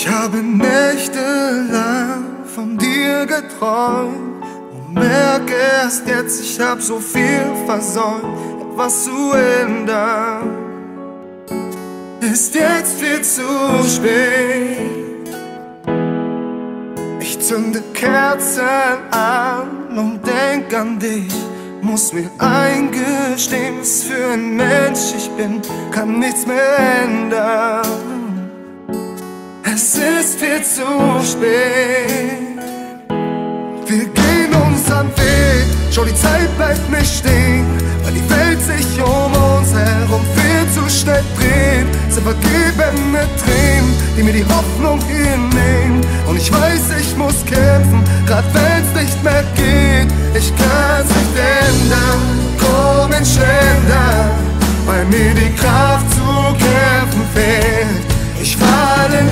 Ich habe nächtelang von dir geträumt und merke erst jetzt, ich hab so viel versäumt, etwas zu ändern. Ist jetzt viel zu spät. Ich zünde Kerzen an und denk an dich. Muss mir eingestehen, was für ein Mensch ich bin, kann nichts mehr ändern. Es ist viel zu spät. Wir gehen unseren Weg, schau, die Zeit bleibt nicht stehen, weil die Welt sich um uns herum viel zu schnell dreht. Sind vergeben mit Tränen, die mir die Hoffnung hinnehmen. Und ich weiß, ich muss kämpfen, grad wenn's nicht mehr geht. Ich kann's nicht ändern, komm in Ständer, weil mir die Kraft zu kämpfen fehlt. Ich falle in